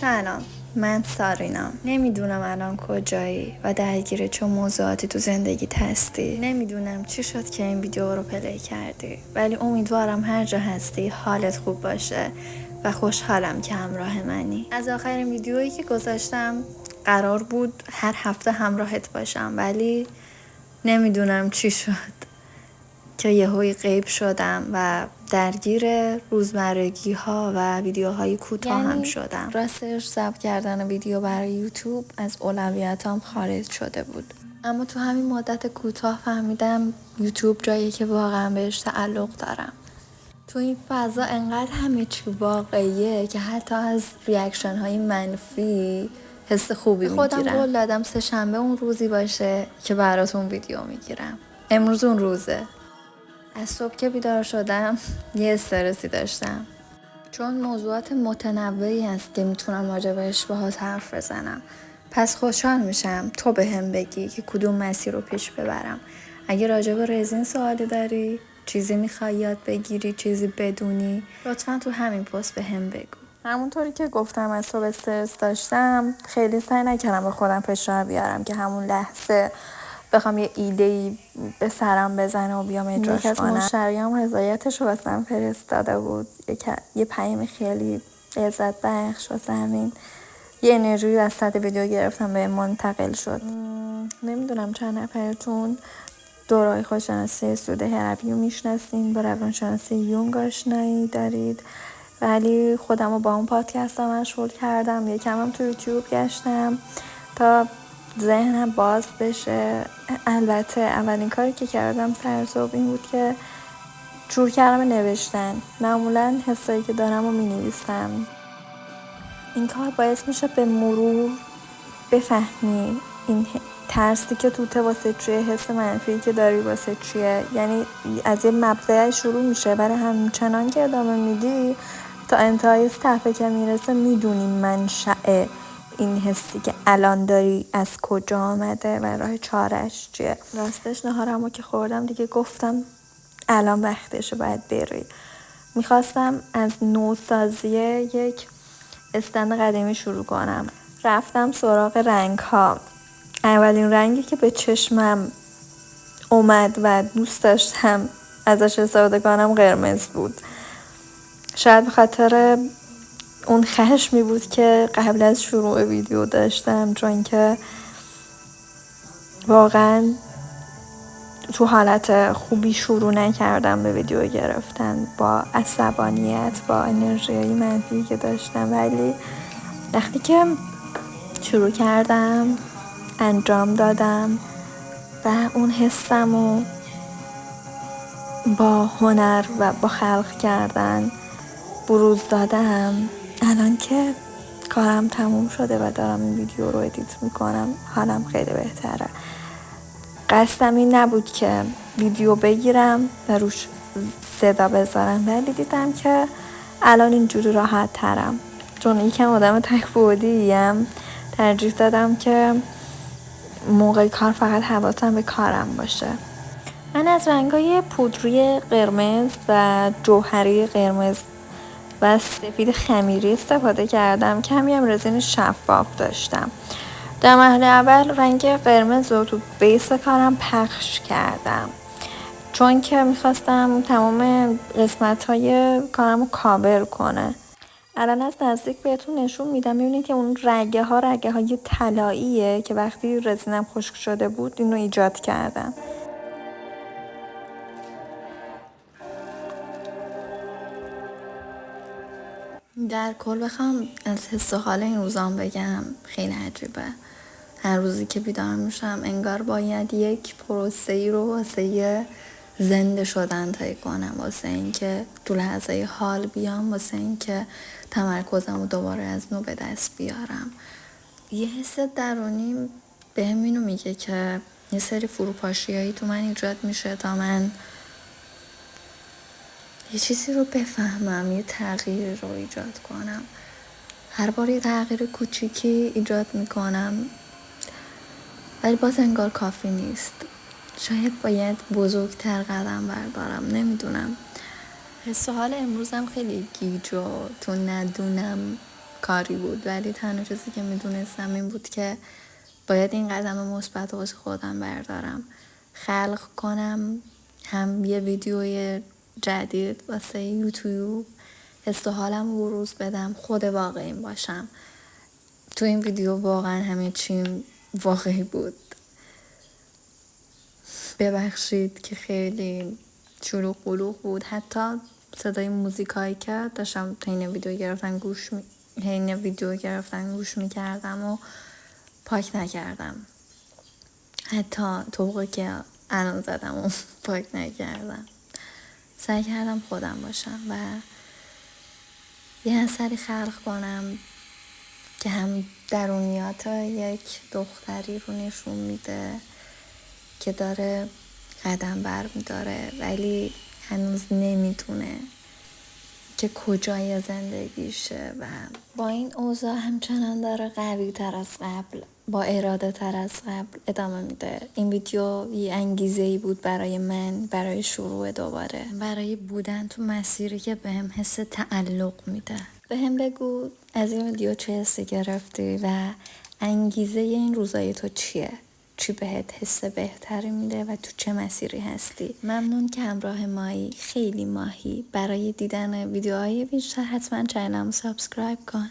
سلام، من سارینام. نمیدونم الان کجایی و درگیر چه موضوعاتی تو زندگیت هستی. نمیدونم چی شد که این ویدیو رو پلی کردی، ولی امیدوارم هر جا هستی حالت خوب باشه و خوشحالم که همراه منی. از آخرین ویدیویی که گذاشتم قرار بود هر هفته همراهت باشم، ولی نمیدونم چی شد که یهویی غیب شدم و درگیر روزمرگی ها و ویدیوهای کوتاه هم شدم. راستش ضبط کردن ویدیو برای یوتیوب از اولویتام خارج شده بود. اما تو همین مدت کوتاه فهمیدم یوتیوب جایی که واقعا بهش تعلق دارم. تو این فضا انقدر همه چی واقعیه که حتی از ریاکشن های منفی حس خوبی میگیرم. خودم قول دادم سه‌شنبه اون روزی باشه که براتون ویدیو میگیرم. امروز اون روزه. از صبح که بیدار شدم یه استرسی داشتم، چون موضوعات متنوعی هست که میتونم راجبش باهات حرف بزنم. پس خوشحال میشم تو بهم بگی که کدوم مسیر رو پیش ببرم. اگه راجب رزین سوالی داری، چیزی میخوای یاد بگیری، چیزی بدونی، لطفا تو همین پست بهم بگو. همونطوری که گفتم از صبح استرس داشتم، خیلی سعی نکردم به خودم فشار بیارم که همون لحظه بخوام یه ایده‌ای به سرم بزنه و بیام اجراش کنم. یکی از مشتریام رضایتش رو واسم فرستاده بود، یه پیام خیلی لذت بخش واسه همین یه انرژی وسط ویدیو گرفتم به منتقل شد. نمیدونم چند نفرتون دوره‌های خودشناسی سود هربی رو میشناسین، با روانشناسی یونگ آشنایی دارید، ولی خودم رو با اون پادکست مشغول کردم. یکم هم تو یوتیوب گشتم تا ذهنم باز بشه. البته اولین کاری که کردم سر صبح این بود که شروع کردم نوشتن. معمولا حسایی که دارم رو می-نویسم. این کار باعث میشه به مرور بفهمی این ترسی که توته واسه چیه، حس منفی که داری واسه چیه. یعنی از یه مبدأ شروع میشه، برای همچنان که ادامه میدی تا انتهای صفحه که میرسه میدونی منشأ این حسی که الان داری از کجا آمده و راه چارش چیه. راستش نهارمو که خوردم دیگه گفتم الان وقتشه باید بری. میخواستم از نوسازی یک استند قدیمی شروع کنم. رفتم سراغ رنگ ها. اولین رنگی که به چشمم اومد و دوست داشتم ازش استفاده کنم قرمز بود. شاید به خاطر اون خشمی بود که قبل از شروع ویدیو داشتم، چون که واقعا تو حالت خوبی شروع نکردم به ویدیو گرفتن، با عصبانیت، با انرژی منفی که داشتم. ولی وقتی که شروع کردم انجام دادم و اون حسمو با هنر و با خلق کردن بروز دادم، الان که کارم تموم شده و دارم این ویدیو رو ادیت میکنم حالم خیلی بهتره. قصدم این نبود که ویدیو بگیرم و روش صدا بذارم، ولی دیدم که الان اینجوری راحت ترم، چون یکم آدم تک‌بعدی‌ام. ترجیح دادم که موقع کار فقط حواسم به کارم باشه. من از رنگای پودری قرمز و جوهری قرمز و سفید خمیری استفاده کردم. کمی هم رزین شفاف داشتم. در مرحله اول رنگ قرمز رو تو بیس کارم پخش کردم، چون که میخواستم تمام قسمت‌های کارم رو کاور کنه. الان از نزدیک بهتون نشون میدم. میبینید که اون رگه های طلاییه که وقتی رزینم خشک شده بود اینو ایجاد کردم. در کل بخوام از حس و حال این روزام بگم خیلی عجیبه. هر روزی که بیدار میشم انگار باید یک پروسه‌ای رو واسه زنده شدن طی کنم، واسه اینکه تو لحظه حال بیام، واسه اینکه تمرکزم رو دوباره از نو به دست بیارم. یه حس درونی بهم اینو میگه که یه سری فروپاشیایی تو من ایجاد میشه تا من یه چیزی رو بفهمم، یه تغییر رو ایجاد کنم. هر بار یه تغییر کوچیکی ایجاد میکنم، ولی باز انگار کافی نیست. شاید باید بزرگتر قدم بردارم، نمیدونم. حس و حال امروزم خیلی گیج و تو ندونم کاری بود، ولی تنها چیزی که میدونستم این بود که باید این قدم مثبت واسه خودم بردارم، خلق کنم، هم یه ویدیوی جدید واسه یوتیوب، حس و حالم بروز بدم، خود واقعیم باشم. تو این ویدیو واقعا همه چیم واقعی بود. ببخشید که خیلی شلوغ قلوغ بود، حتی صدای موزیکایی که داشتم حین ویدیو گرفتن گوش میکردم و پاک نکردم، حتی طبقی که الان زدم و پاک نکردم. سعی کردم خودم باشم و یه اثری خلق کنم که هم درونیات یک دختری رو نشون میده که داره قدم برمیداره ولی هنوز نمیتونه که کجای زندگیشه و با این اوضاع همچنان داره قوی تر از قبل، با اراده تر از قبل ادامه میده. این ویدیو یه انگیزه‌ای بود برای من، برای شروع دوباره، برای بودن تو مسیری که بهم حس تعلق میده. بهم بگو از این ویدیو چه حسی گرفتی و انگیزه این روزای تو چیه؟ چی بهت حس بهتری میده و تو چه مسیری هستی؟ ممنون که همراه مایی. خیلی ماهی. برای دیدن ویدیوهای بیشتر حتما چینلمو سابسکرایب کن.